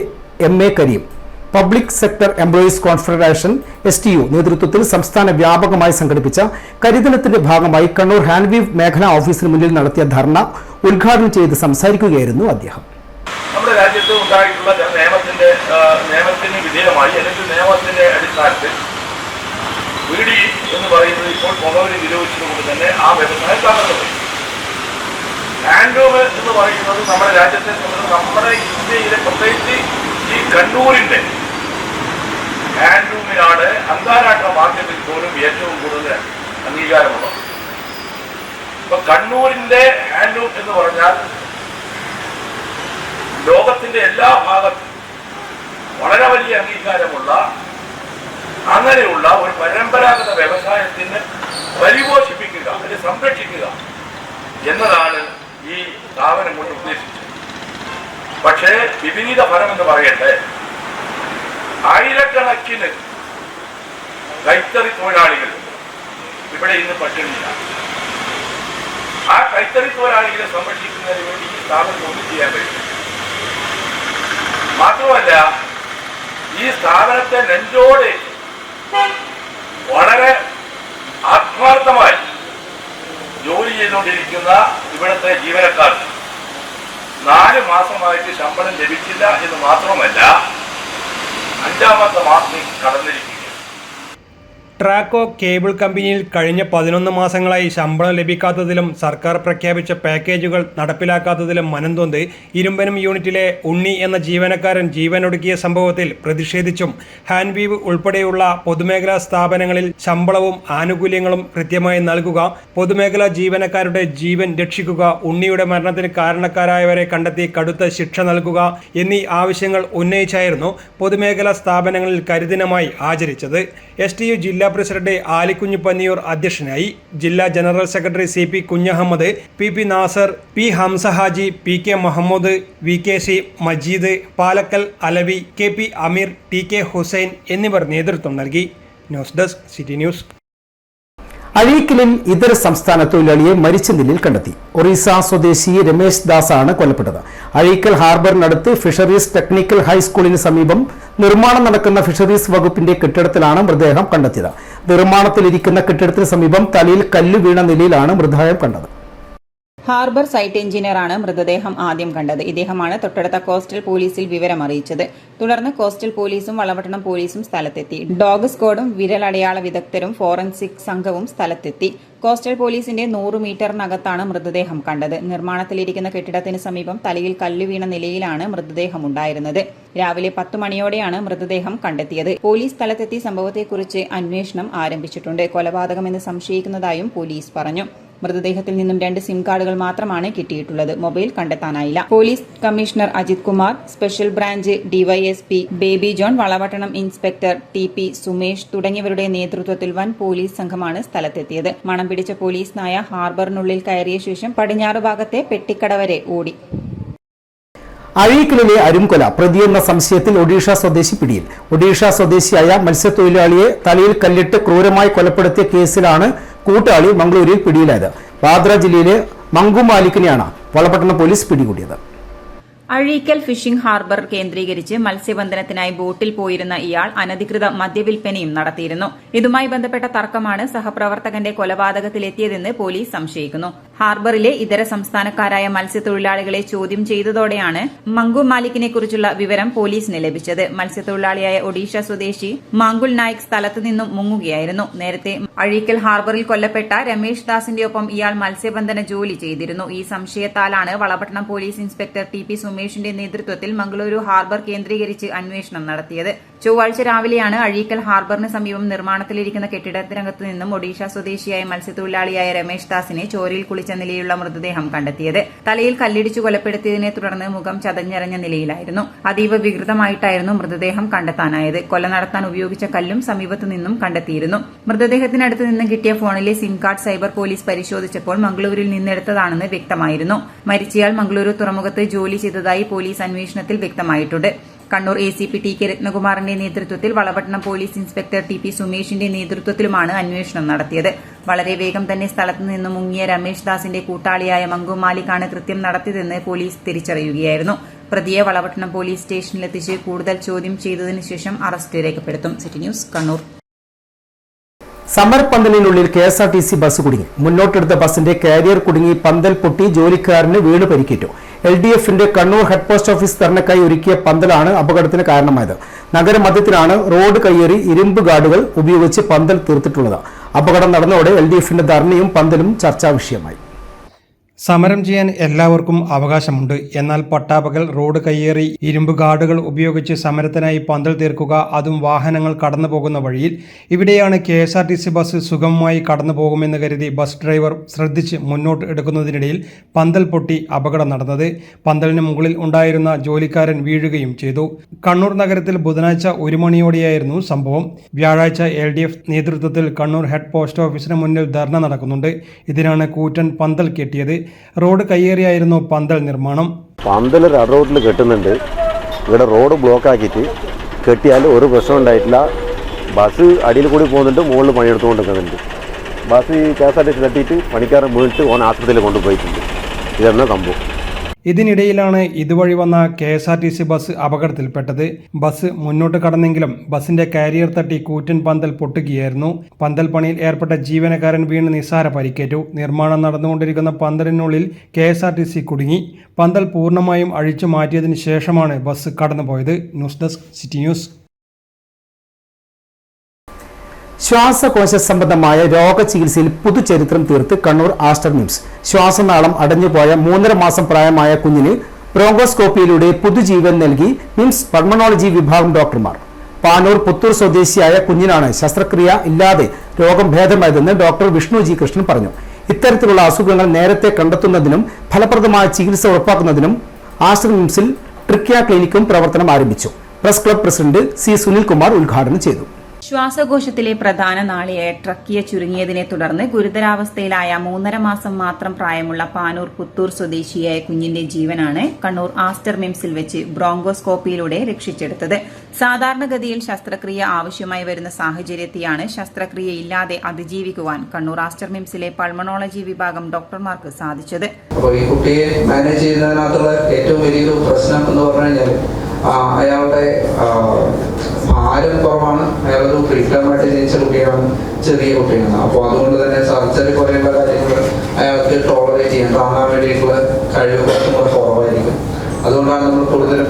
MA Karim. Public sector employees confederation STU നേതൃത്വത്തിൽ സംസ്ഥാന വ്യാപകമായി സംഘടിപ്പിച്ച കരിദിനത്തിന്റെ ഭാഗമായി കണ്ണൂർ ഹാൻഡ്വീവ് മേഖലാ ഓഫീസിന് മുന്നിൽ നടത്തിയ ധർണ ഉദ്ഘാടനം ചെയ്ത് സംസാരിക്കുകയായിരുന്നു അദ്ദേഹം. നമ്മുടെ രാജ്യത്ത് ഉണ്ടായിട്ടുള്ള നിയമത്തിന് വിധേയമായി അല്ലെങ്കിൽ നിയമത്തിന്റെ അടിസ്ഥാനത്തിൽ വീടി എന്ന് പറയുന്നത് ഇപ്പോൾ പുകവലി നിരോധിച്ചതുകൊണ്ട് തന്നെ ആ വ്യവസായം തകർന്നു. ഹാൻഡ്ലൂം എന്ന് പറയുന്നത് നമ്മുടെ രാജ്യത്തെ സംബന്ധിച്ച് നമ്മുടെ ഇന്ത്യയിലെ പ്രത്യേകിച്ച് ഈ കണ്ണൂരിന്റെ ഹാൻഡ്ലൂമിനാണ് അന്താരാഷ്ട്ര മാർക്കറ്റിൽ പോലും ഏറ്റവും കൂടുതൽ അംഗീകാരമുള്ളത്. ഇപ്പൊ കണ്ണൂരിന്റെ ഹാൻഡ്ലൂം എന്ന് പറഞ്ഞാൽ ലോകത്തിന്റെ എല്ലാ ഭാഗത്തും വളരെ വലിയ അംഗീകാരമുള്ള അങ്ങനെയുള്ള ഒരു പരമ്പരാഗത വ്യവസായത്തിന് പരിപോഷിപ്പിക്കുക, അതിനെ സംരക്ഷിക്കുക എന്നതാണ് ഈ സ്ഥാപനം കൊണ്ട് ഉദ്ദേശിച്ചത്. പക്ഷേ വിപരീത ഫലം എന്ന് പറയട്ടെ, ആയിരക്കണക്കിന് കൈത്തറി തൊഴിലാളികൾ ഇവിടെ ഇന്ന് പട്ടിണിയില്ല. ആ കൈത്തറി തൊഴിലാളികളെ സംരക്ഷിക്കുന്നതിന് വേണ്ടി ഈ സ്ഥാപനം ഒന്നും ചെയ്യാൻ കഴിയും. മാത്രമല്ല, ഈ സ്ഥാപനത്തെ നെഞ്ചോടെ വളരെ ആത്മാർത്ഥമായി ജോലി ചെയ്തുകൊണ്ടിരിക്കുന്ന ഇവിടുത്തെ ജീവനക്കാർക്ക് 4 മാസമായിട്ട് ശമ്പളം ലഭിച്ചില്ല എന്ന് മാത്രമല്ല, 5ാമത്തെ മാസം കടന്നിരിക്കുക. ട്രാക്കോ കേബിൾ കമ്പനിയിൽ കഴിഞ്ഞ 11 മാസങ്ങളായി ശമ്പളം ലഭിക്കാത്തതിലും സർക്കാർ പ്രഖ്യാപിച്ച പാക്കേജുകൾ നടപ്പിലാക്കാത്തതിലും മനംതൊന്ത് ഇരുമ്പനം യൂണിറ്റിലെ ഉണ്ണി എന്ന ജീവനക്കാരൻ ജീവനൊടുക്കിയ സംഭവത്തിൽ പ്രതിഷേധിച്ചും ഹാൻഡ്വീവ് ഉൾപ്പെടെയുള്ള പൊതുമേഖലാ സ്ഥാപനങ്ങളിൽ ശമ്പളവും ആനുകൂല്യങ്ങളും കൃത്യമായി നൽകുക, പൊതുമേഖലാ ജീവനക്കാരുടെ ജീവൻ രക്ഷിക്കുക, ഉണ്ണിയുടെ മരണത്തിന് കാരണക്കാരായവരെ കണ്ടെത്തി കടുത്ത ശിക്ഷ നൽകുക എന്നീ ആവശ്യങ്ങൾ ഉന്നയിച്ചായിരുന്നു പൊതുമേഖലാ സ്ഥാപനങ്ങളിൽ കരിദിനമായി ആചരിച്ചത്. STU ജില്ലാ പ്രസിഡന്റ് ആലിക്കുഞ്ഞ് പന്നിയൂർ അധ്യക്ഷനായി. ജില്ലാ general secretary CP Kunhahammed, PP Nasar, P Hamza Haji, PK Muhammad, VKC Majeed, Palakkal Alavi, KP Ameer, TK Hussain എന്നിവർ നേതൃത്വം നൽകി. News desk city news. അഴീക്കലിൽ ഇതര സംസ്ഥാന തൊഴിലാളിയെ മരിച്ച നിലയിൽ കണ്ടെത്തി. ഒറീസ സ്വദേശി രമേശ് ദാസ് ആണ് കൊല്ലപ്പെട്ടത്. അഴീക്കൽ ഹാർബറിനടുത്ത് ഫിഷറീസ് ടെക്നിക്കൽ ഹൈസ്കൂളിന് സമീപം നിർമ്മാണം നടക്കുന്ന ഫിഷറീസ് വകുപ്പിന്റെ കെട്ടിടത്തിലാണ് മൃതദേഹം കണ്ടെത്തിയത്. നിർമ്മാണത്തിലിരിക്കുന്ന കെട്ടിടത്തിന് സമീപം തലയിൽ കല്ല് വീണ നിലയിലാണ് മൃതദേഹം കണ്ടത്. ഹാർബർ സൈറ്റ് എഞ്ചിനീയറാണ് മൃതദേഹം ആദ്യം കണ്ടത്. ഇദ്ദേഹമാണ് തൊട്ടടുത്ത കോസ്റ്റൽ പോലീസിൽ വിവരം അറിയിച്ചത്. തുടർന്ന് കോസ്റ്റൽ പോലീസും വളപട്ടണം പോലീസും സ്ഥലത്തെത്തി. ഡോഗ് സ്ക്വാഡും വിരലടയാള വിദഗ്ധരും ഫോറൻസിക് സംഘവും സ്ഥലത്തെത്തി. കോസ്റ്റൽ പോലീസിന്റെ 100 മീറ്ററിനകത്താണ് മൃതദേഹം കണ്ടത്. നിർമ്മാണത്തിലിരിക്കുന്ന കെട്ടിടത്തിന് സമീപം തലയിൽ കല്ല് വീണ നിലയിലാണ് മൃതദേഹം ഉണ്ടായിരുന്നത്. രാവിലെ 10 മണിയോടെയാണ് മൃതദേഹം കണ്ടെത്തിയത്. പോലീസ് സ്ഥലത്തെത്തി സംഭവത്തെക്കുറിച്ച് അന്വേഷണം ആരംഭിച്ചിട്ടുണ്ട്. കൊലപാതകമെന്ന് സംശയിക്കുന്നതായും പോലീസ് പറഞ്ഞു. മൃതദേഹത്തിൽ നിന്നും 2 സിം കാർഡുകൾ മാത്രമാണ് കിട്ടിയിട്ടുള്ളത്. മൊബൈൽ കണ്ടെത്താനായില്ല. Police commissioner Ajith Kumar, special branch DYSP Baby John, Valapattanam inspector TP Sumesh തുടങ്ങിയവരുടെ നേതൃത്വത്തിൽ വൻ പോലീസ് സംഘമാണ് സ്ഥലത്തെത്തിയത്. മണം പിടിച്ച പോലീസ് നായ ഹാർബറിനുള്ളിൽ കയറിയ ശേഷം പടിഞ്ഞാറ് ഭാഗത്തെ പെട്ടിക്കട വരെ ഓടി. അഴീക്കലിലെ അരുംകൊല പ്രതിയെന്ന സംശയത്തിൽ ഒഡീഷ സ്വദേശി പിടിയിൽ. ഒഡീഷ സ്വദേശിയായ മത്സ്യത്തൊഴിലാളിയെ തലയിൽ കല്ലിട്ട് ക്രൂരമായി കൊലപ്പെടുത്തിയ കേസിലാണ് കൂട്ടാളി മംഗളൂരിൽ പിടിയിലായത്. ബാന്ദ്ര ജില്ലയിലെ മംഗുമാലിക്കിനെയാണ് വളപട്ടണം പോലീസ് പിടികൂടിയത്. അഴീക്കൽ ഫിഷിംഗ് ഹാർബർ കേന്ദ്രീകരിച്ച് മത്സ്യബന്ധനത്തിനായി ബോട്ടിൽ പോയിരുന്ന ഇയാൾ അനധികൃത മദ്യവിൽപ്പനയും നടത്തിയിരുന്നു. ഇതുമായി ബന്ധപ്പെട്ട തർക്കമാണ് സഹപ്രവർത്തകന്റെ കൊലപാതകത്തിലെത്തിയതെന്ന് പോലീസ് സംശയിക്കുന്നു. ഹാർബറിലെ ഇതര സംസ്ഥാനക്കാരായ മത്സ്യത്തൊഴിലാളികളെ ചോദ്യം ചെയ്തതോടെയാണ് മംഗു മാലിക്കിനെ കുറിച്ചുള്ള വിവരം പോലീസിന് ലഭിച്ചത്. മത്സ്യത്തൊഴിലാളിയായ ഒഡീഷ സ്വദേശി മാങ്കുൽ നായിക് സ്ഥലത്തു നിന്നും മുങ്ങുകയായിരുന്നു. നേരത്തെ അഴീക്കൽ ഹാർബറിൽ കൊല്ലപ്പെട്ട രമേഷ് ദാസിന്റെ ഒപ്പം ഇയാൾ മത്സ്യബന്ധന ജോലി ചെയ്തിരുന്നു. ഈ സംശയത്താലാണ് വളപട്ടണം പോലീസ് ഇൻസ്പെക്ടർ TP സുമേഷിന്റെ നേതൃത്വത്തിൽ മംഗളൂരു ഹാർബർ കേന്ദ്രീകരിച്ച് അന്വേഷണം നടത്തിയത്. ചൊവ്വാഴ്ച രാവിലെയാണ് അഴീക്കൽ ഹാർബറിന് സമീപം നിർമ്മാണത്തിലിരിക്കുന്ന കെട്ടിടത്തിനകത്ത് നിന്നും ഒഡീഷ സ്വദേശിയായ മത്സ്യത്തൊഴിലാളിയായ രമേഷ് ദാസിനെ ചോരയിൽ കുളിച്ച നിലയിലുള്ള മൃതദേഹം കണ്ടെത്തിയത്. തലയിൽ കല്ലിടിച്ചു കൊലപ്പെടുത്തിയതിനെ തുടർന്ന് മുഖം ചതഞ്ഞരഞ്ഞ നിലയിലായിരുന്നു. അതീവ വികൃതമായിട്ടായിരുന്നു മൃതദേഹം കണ്ടെത്താനായത്. കൊല നടത്താൻ ഉപയോഗിച്ച കല്ലും സമീപത്തു നിന്നും കണ്ടെത്തിയിരുന്നു. മൃതദേഹത്തിനടുത്ത് നിന്ന് കിട്ടിയ ഫോണിലെ സിം കാർഡ് സൈബർ പോലീസ് പരിശോധിച്ചപ്പോൾ മംഗളൂരിൽ നിന്നെടുത്തതാണെന്ന് വ്യക്തമായിരുന്നു. മരിച്ചയാൾ മംഗളൂരു തുറമുഖത്ത് ജോലി ചെയ്തതായി പോലീസ് അന്വേഷണത്തിൽ വ്യക്തമായിട്ടുണ്ട്. കണ്ണൂർ ACP TK രത്നകുമാറിന്റെ നേതൃത്വത്തിൽ വളപട്ടണം പോലീസ് ഇൻസ്പെക്ടർ TP സുമേഷിന്റെ നേതൃത്വത്തിലുമാണ് അന്വേഷണം നടത്തിയത്. വളരെ വേഗം തന്നെ സ്ഥലത്തു നിന്ന് മുങ്ങിയ രമേഷ് ദാസിന്റെ കൂട്ടാളിയായ മംഗു മാലിക്കാണ് കൃത്യം നടത്തിയതെന്ന് പോലീസ് തിരിച്ചറിയുകയായിരുന്നു. പ്രതിയെ വളപട്ടണം പോലീസ് സ്റ്റേഷനിലെത്തിച്ച് കൂടുതൽ ചോദ്യം ചെയ്തതിനു ശേഷം അറസ്റ്റ് രേഖപ്പെടുത്തും. City news, Kannur. സമരപ്പന്തലിനുള്ളിൽ KSRTC ബസ് കുടുങ്ങി. മുന്നോട്ടെടുത്ത ബസിന്റെ കാരിയർ കുടുങ്ങി പന്തൽ പൊട്ടി ജോലിക്കാരന് വീണ് പരിക്കേറ്റു. LDFന്റെ കണ്ണൂർ ഹെഡ് പോസ്റ്റ് ഓഫീസ് ധർണക്കായി ഒരുക്കിയ പന്തലാണ് അപകടത്തിന് കാരണമായത്. നഗരമധ്യത്തിലാണ് റോഡ് കയ്യേറി ഇരുമ്പ് ഗാർഡുകൾ ഉപയോഗിച്ച് പന്തൽ തീർത്തിട്ടുള്ളത്. അപകടം നടന്നതോടെ LDFന്റെ ധർണയും പന്തലും ചർച്ചാ വിഷയമായി. സമരം ചെയ്യാൻ എല്ലാവർക്കും അവകാശമുണ്ട്. എന്നാൽ പട്ടാപകൽ റോഡ് കയ്യേറി ഇരുമ്പ് ഗാർഡുകൾ ഉപയോഗിച്ച് സമരത്തിനായി പന്തൽ തീർക്കുക, അതും വാഹനങ്ങൾ കടന്നു പോകുന്ന വഴിയിൽ. ഇവിടെയാണ് KSRTC ബസ് സുഗമമായി കടന്നു പോകുമെന്ന് കരുതി ബസ് ഡ്രൈവർ ശ്രദ്ധിച്ച് മുന്നോട്ട് എടുക്കുന്നതിനിടയിൽ പന്തൽ പൊട്ടി അപകടം നടന്നത്. പന്തലിന് മുകളിൽ ഉണ്ടായിരുന്ന ജോലിക്കാരൻ വീഴുകയും ചെയ്തു. കണ്ണൂർ നഗരത്തിൽ ബുധനാഴ്ച 1 മണിയോടെയായിരുന്നു സംഭവം. വ്യാഴാഴ്ച LDF നേതൃത്വത്തിൽ കണ്ണൂർ ഹെഡ് പോസ്റ്റ് ഓഫീസിന് മുന്നിൽ ധർണ നടക്കുന്നുണ്ട്. ഇതിനാണ് കൂറ്റൻ പന്തൽ കെട്ടിയത്. റോഡ് കയ്യേറിയായിരുന്നു പന്തൽ നിർമ്മാണം. പന്തൽ റോഡിൽ കെട്ടുന്നുണ്ട്. ഇവിടെ റോഡ് ബ്ലോക്ക് ആക്കിയിട്ട് കെട്ടിയാൽ ഒരു പ്രശ്നം ഉണ്ടായിട്ടില്ല. ബസ് അടിയിൽ കൂടി പോകുന്നുണ്ട്, മുകളിൽ പണിയെടുത്തുകൊണ്ട് നിൽക്കുന്നുണ്ട്. ബസ് KSRTC തട്ടിയിട്ട് പണിക്കാരൻ വീണിട്ട് ഓൻ ആശുപത്രിയിൽ കൊണ്ടുപോയിട്ടുണ്ട്. ഇതാണ് സംഭവം. ഇതിനിടയിലാണ് ഇതുവഴി വന്ന KSRTC ബസ് അപകടത്തിൽപ്പെട്ടത്. ബസ് മുന്നോട്ട് കടന്നെങ്കിലും ബസിന്റെ കാരിയർ തട്ടി കൂറ്റൻ പന്തൽ പൊട്ടുകയായിരുന്നു. പന്തൽ പണിയിൽ ഏർപ്പെട്ട ജീവനക്കാരൻ വീണ് നിസ്സാര പരിക്കേറ്റു. നിർമ്മാണം നടന്നുകൊണ്ടിരിക്കുന്ന പന്തലിനുള്ളിൽ KSRTC കുടുങ്ങി. പന്തൽ പൂർണ്ണമായും അഴിച്ചു മാറ്റിയതിനു ശേഷമാണ് ബസ് കടന്നുപോയത്. News desk, city news. ശ്വാസകോശ സംബന്ധമായ രോഗചികിത്സയിൽ പുതുചരിത്രം തീർത്ത് കണ്ണൂർ ആസ്റ്റർ മിംസ്. ശ്വാസനാളം അടഞ്ഞുപോയ 3.5 മാസം പ്രായമായ കുഞ്ഞിന് ബ്രോങ്കോസ്കോപ്പിയിലൂടെ പുതുജീവൻ നൽകി മിംസ് പൾമണോളജി വിഭാഗം ഡോക്ടർമാർ. പാനൂർ പുത്തൂർ സ്വദേശിയായ കുഞ്ഞിനാണ് ശസ്ത്രക്രിയ ഇല്ലാതെ രോഗം ഭേദമായതെന്ന് ഡോക്ടർ വിഷ്ണു G. കൃഷ്ണൻ പറഞ്ഞു. ഇത്തരത്തിലുള്ള അസുഖങ്ങൾ നേരത്തെ കണ്ടെത്തുന്നതിനും ഫലപ്രദമായ ചികിത്സ ഉറപ്പാക്കുന്നതിനും ആസ്റ്റർ മിംസിൽ ട്രിക്കിയ ക്ലിനിക്കും പ്രവർത്തനം ആരംഭിച്ചു. Press club president C. Sunilkumar ഉദ്ഘാടനം ചെയ്തു. ശ്വാസകോശത്തിലെ പ്രധാന നാളിയായ ട്രക്കിയ ചുരുങ്ങിയതിനെ തുടർന്ന് ഗുരുതരാവസ്ഥയിലായ 3.5 മാസം മാത്രം പ്രായമുള്ള പാനൂർ പുത്തൂർ സ്വദേശിയായ കുഞ്ഞിന്റെ ജീവനാണ് കണ്ണൂർ ആസ്റ്റർ മിംസിൽ വെച്ച് ബ്രോങ്കോസ്കോപ്പിയിലൂടെ രക്ഷിച്ചെടുത്തത്. സാധാരണഗതിയിൽ ശസ്ത്രക്രിയ ആവശ്യമായി വരുന്ന സാഹചര്യത്തെയാണ് ശസ്ത്രക്രിയയില്ലാതെ അതിജീവിക്കുവാൻ കണ്ണൂർ ആസ്റ്റർ മിംസിലെ പൾമണോളജി വിഭാഗം ഡോക്ടർമാർക്ക് സാധിച്ചത്. ഈ കുട്ടിയെ മാനേജ് ചെയ്യുന്നതിനകത്തുള്ള ഏറ്റവും വലിയൊരു പ്രശ്നം എന്ന് പറഞ്ഞു കഴിഞ്ഞാൽ അയാളുടെ ഭാരം കുറവാണ്. അയാളൊരു പ്രീറ്റമായിട്ട് ജനിച്ച കുട്ടിയാണ്, ചെറിയ കുട്ടിയാണ്. അപ്പോൾ അതുകൊണ്ട് തന്നെ സർജറി പോലെയുള്ള കാര്യങ്ങൾ അയാൾക്ക് അയാൾക്ക് ടോളറേറ്റ് ചെയ്യാൻ താങ്ങാൻ വേണ്ടിയിട്ടുള്ള കഴിവ് കുറച്ചും കൂടെ കുറവായിരിക്കും. അതുകൊണ്ടാണ് നമ്മൾ കൂടുതലും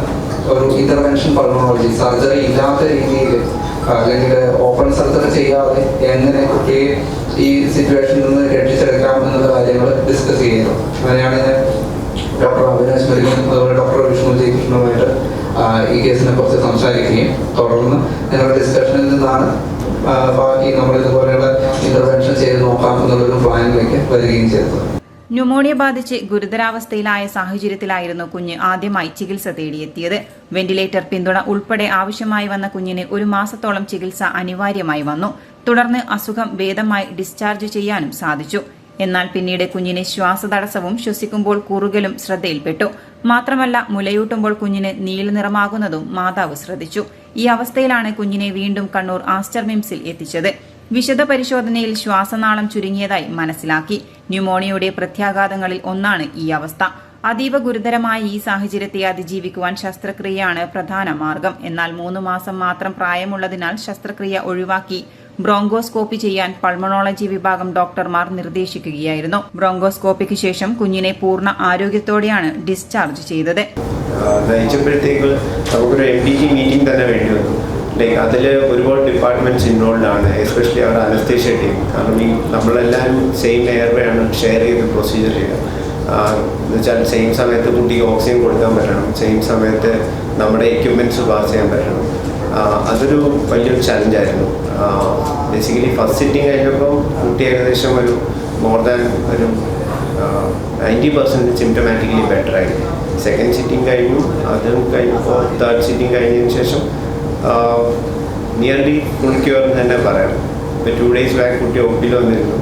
ഒരു ഇന്റർവെൻഷൻ പൾമോണോളജി, സർജറി ഇല്ലാത്ത രീതിയിൽ അല്ലെങ്കിൽ ഓപ്പൺ സർജറി ചെയ്യാതെ എങ്ങനെ കുട്ടിയെ ഈ സിറ്റുവേഷനിൽ നിന്ന് രക്ഷിച്ചെടുക്കാം എന്നുള്ള കാര്യങ്ങൾ ഡിസ്കസ് ചെയ്യുന്നു. അങ്ങനെയാണ് ഞാൻ ഡോക്ടർ അവിനാശ് മുരുകൻ അതുപോലെ ഡോക്ടർ വിഷ്ണു ജി കൃഷ്ണനുമായിട്ട് ഈ കേസിനെ കുറിച്ച് സംസാരിക്കുകയും തുടർന്ന് ഞങ്ങളുടെ ഡിസ്കഷനിൽ നിന്നാണ് ബാക്കി നമ്മളിതുപോലെയുള്ള ഇന്റർവെൻഷൻ ചെയ്ത് നോക്കാം എന്നുള്ളൊരു പ്ലാനിലേക്ക് വരികയും ചെയ്തത്. ന്യൂമോണിയ ബാധിച്ച് ഗുരുതരാവസ്ഥയിലായ സാഹചര്യത്തിലായിരുന്നു കുഞ്ഞ് ആദ്യമായി ചികിത്സ തേടിയെത്തിയത്. വെന്റിലേറ്റർ പിന്തുണ ഉൾപ്പെടെ ആവശ്യമായി വന്ന കുഞ്ഞിന് 1 മാസത്തോളം ചികിത്സ അനിവാര്യമായി വന്നു. തുടർന്ന് അസുഖം ഭേദമായി ഡിസ്ചാർജ് ചെയ്യാനും സാധിച്ചു. എന്നാൽ പിന്നീട് കുഞ്ഞിന് ശ്വാസതടസ്സവും ശ്വസിക്കുമ്പോൾ കുറുകലും ശ്രദ്ധയിൽപ്പെട്ടു. മാത്രമല്ല മുലയൂട്ടുമ്പോൾ കുഞ്ഞിന് നീലനിറമാകുന്നതും മാതാവ് ശ്രദ്ധിച്ചു. ഈ അവസ്ഥയിലാണ് കുഞ്ഞിനെ വീണ്ടും കണ്ണൂർ ആസ്റ്റർ മിംസിൽ എത്തിച്ചത്. വിശദ പരിശോധനയിൽ ശ്വാസനാളം ചുരുങ്ങിയതായി മനസ്സിലാക്കി. ന്യൂമോണിയയുടെ പ്രത്യാഘാതങ്ങളിൽ ഒന്നാണ് ഈ അവസ്ഥ. അതീവ ഗുരുതരമായ ഈ സാഹചര്യത്തെ അതിജീവിക്കുവാൻ ശസ്ത്രക്രിയയാണ് പ്രധാന മാർഗം. എന്നാൽ 3 മാസം മാത്രം പ്രായമുള്ളതിനാൽ ശസ്ത്രക്രിയ ഒഴിവാക്കി ബ്രോങ്കോസ്കോപ്പി ചെയ്യാൻ പൾമണോളജി വിഭാഗം ഡോക്ടർമാർ നിർദ്ദേശിക്കുകയായിരുന്നു. ബ്രോങ്കോസ്കോപ്പിക്ക് ശേഷം കുഞ്ഞിനെ പൂർണ്ണ ആരോഗ്യത്തോടെയാണ് ഡിസ്ചാർജ് ചെയ്തത്. നയിച്ചപ്പോഴത്തേക്ക് നമുക്കൊരു MDG മീറ്റിംഗ് തന്നെ വേണ്ടി വന്നു. ലൈക്ക് അതിൽ ഒരുപാട് ഡിപ്പാർട്ട്മെൻറ്റ്സ് ഇൻവോൾവ് ആണ്, എസ്പെഷ്യലി അവർ അനസ്തേഷ്യ ടീം. കാരണം ഈ നമ്മളെല്ലാവരും സെയിം എയർവേ ആണ് ഷെയർ ചെയ്ത് പ്രൊസീജിയർ ചെയ്യുക. എന്നുവെച്ചാൽ സെയിം സമയത്ത് കുട്ടിക്ക് ഓക്സിജൻ കൊടുക്കാൻ പറ്റണം, സെയിം സമയത്ത് നമ്മുടെ എക്യുപ്മെൻറ്റ്സ് പാസ് ചെയ്യാൻ പറ്റണം. അതൊരു വലിയൊരു ചലഞ്ചായിരുന്നു. ബേസിക്കലി ഫസ്റ്റ് സിറ്റിംഗ് കഴിഞ്ഞപ്പോൾ കുട്ടി ഏകദേശം ഒരു മോർ ദാൻ ഒരു 90% സിംറ്റമാറ്റിക്കലി ബെറ്ററായി. സെക്കൻഡ് സിറ്റിംഗ് കഴിഞ്ഞു, അതും കഴിഞ്ഞപ്പോൾ തേർഡ് സിറ്റിംഗ് കഴിഞ്ഞതിന് ശേഷം നിയർലി ഫുൾ ക്യൂർ എന്ന് തന്നെ പറയാം. ഇപ്പോൾ 2 days ബാക്ക് കുട്ടി ഒപ്പിൽ വന്നിരുന്നു,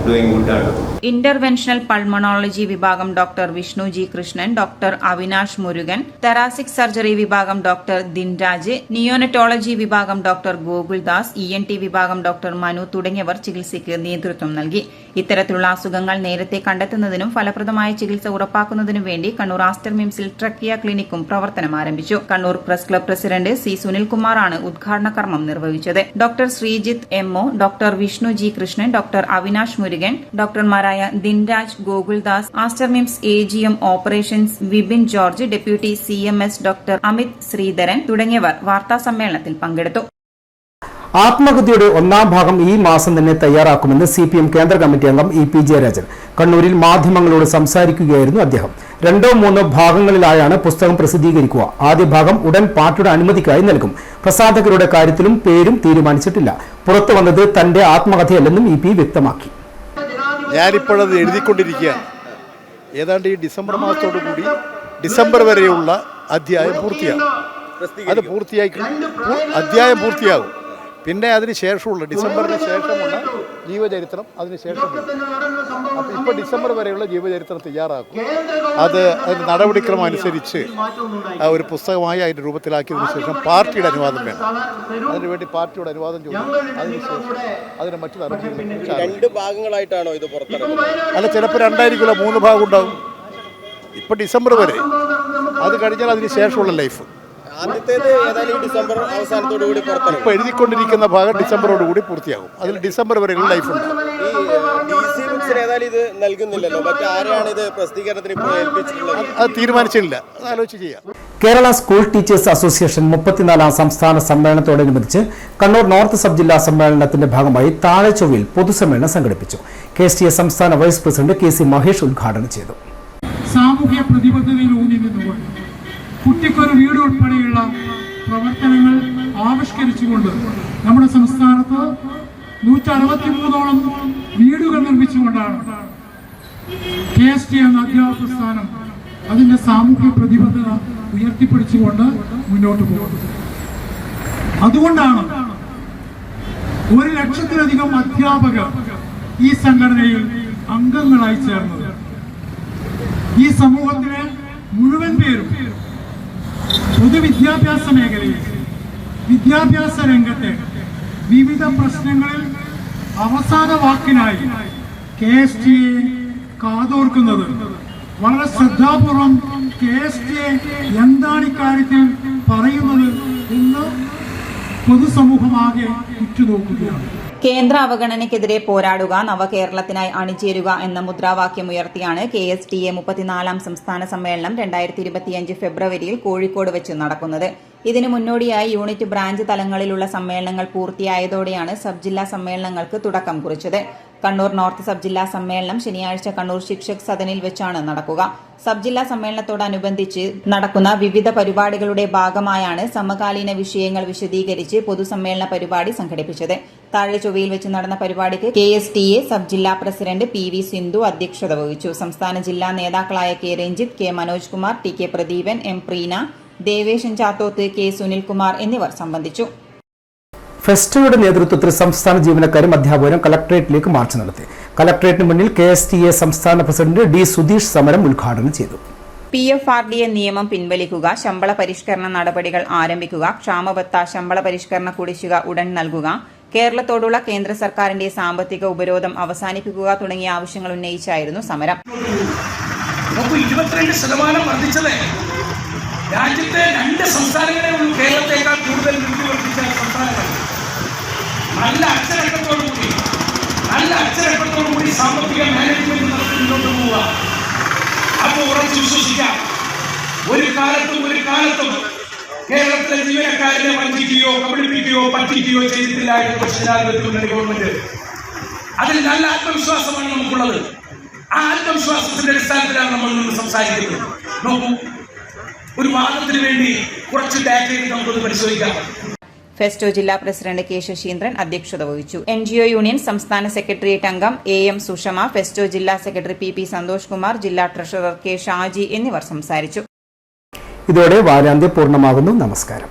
ഡൂയിങ് ഗുഡാണ്. ഇന്റർവെൻഷണൽ പൾമണോളജി വിഭാഗം doctor Vishnu G Krishnan, doctor Avinash Murugan, thoracic surgery വിഭാഗം ഡോക്ടർ ദിൻരാജ്, നിയോനറ്റോളജി വിഭാഗം ഡോക്ടർ ഗോകുൽദാസ്, ENT വിഭാഗം ഡോക്ടർ മനു തുടങ്ങിയവർ ചികിത്സയ്ക്ക് നേതൃത്വം നൽകി. ഇത്തരത്തിലുള്ള അസുഖങ്ങൾ നേരത്തെ കണ്ടെത്തുന്നതിനും ഫലപ്രദമായ ചികിത്സ ഉറപ്പാക്കുന്നതിനും വേണ്ടി കണ്ണൂർ ആസ്റ്റർ മിംസിൽ ട്രക്കിയ ക്ലിനിക്കും പ്രവർത്തനം ആരംഭിച്ചു. Kannur press club president C സുനിൽകുമാറാണ് ഉദ്ഘാടന കർമ്മം നിർവഹിച്ചത്. Doctor Sreejith MO, doctor Vishnu G Krishnan, doctor Avinash Murugan, ഡോക്ടർമാരായ Dinraj, Gokuldas, Aster MIMS AGM operations Vipin George, deputy CMS doctor Amith Sreedharan തുടങ്ങിയവർ വാർത്താസമ്മേളനത്തിൽ പങ്കെടുത്തു. ആത്മകഥയുടെ 1ാം ഭാഗം ഈ മാസം തന്നെ തയ്യാറാക്കുമെന്ന് CPM കേന്ദ്ര കമ്മിറ്റി അംഗം EP ജയരാജൻ കണ്ണൂരിൽ മാധ്യമങ്ങളോട് സംസാരിക്കുകയായിരുന്നു അദ്ദേഹം. 2-3 ഭാഗങ്ങളിലായാണ് പുസ്തകം പ്രസിദ്ധീകരിക്കുക. ആദ്യ ഭാഗം ഉടൻ പാർട്ടിയുടെ അനുമതിക്കായി നൽകും. പ്രസാധകരുടെ കാര്യത്തിലും പേരും തീരുമാനിച്ചിട്ടില്ല. പുറത്തു വന്നത് തന്റെ ആത്മകഥയല്ലെന്നും EP വ്യക്തമാക്കി. ഞാനിപ്പോഴത് എഴുതിക്കൊണ്ടിരിക്കുകയാണ്. ഏതാണ്ട് ഈ ഡിസംബർ മാസത്തോടു കൂടി ഡിസംബർ വരെയുള്ള അധ്യായം പൂർത്തിയാകും. അത് അധ്യായം പൂർത്തിയാകും. പിന്നെ അതിന് ശേഷമുള്ള ഡിസംബറിന് ശേഷമുള്ള ജീവചരിത്രം അതിന് ശേഷമുണ്ട്. അപ്പോൾ ഇപ്പോൾ ഡിസംബർ വരെയുള്ള ജീവചരിത്രം തയ്യാറാക്കും. അതിന് നടപടിക്രമം അനുസരിച്ച് ഒരു പുസ്തകമായി അതിൻ്റെ രൂപത്തിലാക്കിയതിനു ശേഷം പാർട്ടിയുടെ അനുവാദം വേണം. അതിനുവേണ്ടി പാർട്ടിയുടെ അനുവാദം ചോദിക്കും. അതിനുശേഷം അതിന് മറ്റു നടപടികൾ 2 ഭാഗങ്ങളായിട്ടാണോ ഇത് പുറത്തിറങ്ങുന്നത്? അല്ല, ചിലപ്പോൾ 2 ആയിരിക്കില്ല, 3 ഭാഗം ഉണ്ടാവും. ഇപ്പോൾ ഡിസംബർ വരെ, അത് കഴിഞ്ഞാൽ അതിന് ശേഷമുള്ള ലൈഫ്. ആദ്യത്തേത് ഏതായാലും ഡിസംബർ അവസാനത്തോടു കൂടി പുറത്തിറങ്ങും. ഇപ്പോൾ എഴുതിക്കൊണ്ടിരിക്കുന്ന ഭാഗം ഡിസംബറോടുകൂടി പൂർത്തിയാകും. അതിൽ ഡിസംബർ വരെയുള്ള ലൈഫ് ഉണ്ട്. ഈ DC ബുക്സിന് ഏതായാലും ഇത് നൽകുന്നില്ലല്ലോ, മറ്റാരെയാണ് ഇത് പ്രസിദ്ധീകരണത്തിന് ഇപ്പോൾ ഏൽപ്പിച്ചിട്ടുള്ളത്? അത് തീരുമാനിച്ചില്ല, അത് ആലോചിച്ച് ചെയ്യാം. കേരള സ്കൂൾ ടീച്ചേഴ്സ് അസോസിയേഷൻ 34ാം സംസ്ഥാന സമ്മേളനത്തോടനുബന്ധിച്ച് കണ്ണൂർ നോർത്ത് സബ് ജില്ലാ സമ്മേളനത്തിന്റെ ഭാഗമായി താഴെച്ചൊവ്വയിൽ പൊതുസമ്മേളനം സംഘടിപ്പിച്ചു. KSTA സംസ്ഥാന വൈസ് പ്രസിഡന്റ് KC മഹേഷ് ഉദ്ഘാടനം ചെയ്തു. സാമൂഹ്യ പ്രതിബദ്ധതയിൽ ഊന്നി നിന്നുകൊണ്ട് കുട്ടിക്കൊരു വീട് ഉൾപ്പെടെയുള്ള പ്രവർത്തനങ്ങൾ ആവിഷ്കരിച്ചുകൊണ്ട് നമ്മുടെ സംസ്ഥാനത്ത് 163ഓളം വീടുകൾ നിർമ്മിച്ചുകൊണ്ടാണ് KSTA എന്ന അധ്യാപക പ്രസ്ഥാനം അതിന്റെ സാമൂഹ്യ പ്രതിബദ്ധത ഉയർത്തിപ്പിടിച്ചുകൊണ്ട് മുന്നോട്ട് പോകുന്നത്. അതുകൊണ്ടാണ് 1,00,000-ലധികം അധ്യാപകർ ഈ സംഘടനയിൽ അംഗങ്ങളായി ചേർന്നത്. ഈ സമൂഹത്തിലെ മുഴുവൻ പേരും പൊതുവിദ്യാഭ്യാസ മേഖലയിൽ, വിദ്യാഭ്യാസ രംഗത്തെ വിവിധ പ്രശ്നങ്ങളിൽ അവസാന വാക്കിനായി KSTA കാതോർക്കുന്നത് വളരെ ശ്രദ്ധാപൂർവം KSTA എന്താണ് ഇക്കാര്യത്തിൽ പറയുന്നത് എന്ന് പൊതുസമൂഹമാകെ ഉറ്റുനോക്കുകയാണ്. കേന്ദ്ര അവഗണനയ്ക്കെതിരെ പോരാടുക, നവകേരളത്തിനായി അണിചേരുക എന്ന മുദ്രാവാക്യമുയർത്തിയാണ് KSTA 34ാം സംസ്ഥാന സമ്മേളനം 2025 ഫെബ്രുവരിയിൽ കോഴിക്കോട് വെച്ച് നടക്കുന്നത്. ഇതിനു മുന്നോടിയായി യൂണിറ്റ് ബ്രാഞ്ച് തലങ്ങളിലുള്ള സമ്മേളനങ്ങൾ പൂർത്തിയായതോടെയാണ് സബ് ജില്ലാ സമ്മേളനങ്ങൾക്ക് തുടക്കം കുറിച്ചത്. കണ്ണൂർ നോർത്ത് സബ് ജില്ലാ സമ്മേളനം ശനിയാഴ്ച കണ്ണൂർ ശിക്ഷക് സദനിൽ വെച്ചാണ് നടക്കുക. സബ് ജില്ലാ സമ്മേളനത്തോടനുബന്ധിച്ച് നടക്കുന്ന വിവിധ പരിപാടികളുടെ ഭാഗമായാണ് സമകാലീന വിഷയങ്ങൾ വിശദീകരിച്ച് പൊതുസമ്മേളന പരിപാടി സംഘടിപ്പിച്ചത്. താഴെ ചൊവ്വയിൽ വെച്ച് നടന്ന പരിപാടിക്ക് KSTA സബ് ജില്ലാ പ്രസിഡന്റ് PV സിന്ധു അധ്യക്ഷത വഹിച്ചു. സംസ്ഥാന ജില്ലാ നേതാക്കളായ K Ranjith, K Manoj Kumar, TK Pradeepan, M Preena, Deveshan Chathoth, K Sunilkumar എന്നിവർ സംബന്ധിച്ചു. ഫെസ്റ്റോയുടെ നേതൃത്വത്തിൽ സംസ്ഥാന ജീവനക്കാരും അധ്യാപകരും കലക്ടറേറ്റിലേക്ക് മാർച്ച് നടത്തി. കലക്ടറേറ്റിന് മുന്നിൽ KSTA സംസ്ഥാന പ്രസിഡന്റ് D സുധീഷ് സമരം ഉദ്ഘാടനം ചെയ്തു. PFRDA നിയമം പിൻവലിക്കുക, ശമ്പള പരിഷ്കരണ നടപടികൾ ആരംഭിക്കുക, ക്ഷാമബത്ത ശമ്പള പരിഷ്കരണ കുടിശ്ശിക ഉടൻ നൽകുക, കേരളത്തോടുള്ള കേന്ദ്ര സർക്കാരിന്റെ സാമ്പത്തിക ഉപരോധം അവസാനിപ്പിക്കുക തുടങ്ങിയ ആവശ്യങ്ങൾ ഉന്നയിച്ചായിരുന്നു സമരം. 22% വർദ്ധിച്ചത് രാജ്യത്തെ 2 സംസ്ഥാനങ്ങളെ ഉള്ളൂ കേരളത്തെക്കാൾ കൂടുതൽ നികുതി വർദ്ധിച്ച സംസ്ഥാനങ്ങൾ. നല്ല അച്ചടക്കത്തോടുകൂടി സാമ്പത്തിക മാനേജ്മെന്റ് നടത്തി മുന്നോട്ട് പോവുക. അപ്പോൾ ഉറച്ചു വിശ്വസിക്കാം, ഒരു കാലത്തും കേരളത്തിലെ ജീവനക്കാരനെ വഞ്ചിക്കുകയോ കബളിപ്പിക്കുകയോ പറ്റിക്കുകയോ ചെയ്തിട്ടില്ല ജനാധിപത്യ ഗവൺമെന്റ്. അതിൽ നല്ല ആത്മവിശ്വാസമാണ് നമുക്കുള്ളത്. ആ ആത്മവിശ്വാസത്തിന്റെ അടിസ്ഥാനത്തിലാണ് നമ്മൾ നിന്ന് സംസാരിക്കുന്നത്. നോക്കൂ, ഒരു വാദത്തിന് വേണ്ടി കുറച്ച് ഡാറ്റയിൽ നമുക്കൊന്ന് പരിശോധിക്കാം. ഫെസ്റ്റോ ജില്ലാ പ്രസിഡന്റ് K ശശീന്ദ്രൻ അധ്യക്ഷത വഹിച്ചു. NGO യൂണിയൻ സംസ്ഥാന സെക്രട്ടേറിയറ്റ് അംഗം AM സുഷമ, ഫെസ്റ്റോ ജില്ലാ സെക്രട്ടറി PP സന്തോഷ് കുമാർ, ജില്ലാ ട്രഷറർ K ഷാജി എന്നിവർ സംസാരിച്ചു. ഇതോടെ വാരാന്ത്യം പൂർണ്ണമാകുന്നു. നമസ്കാരം.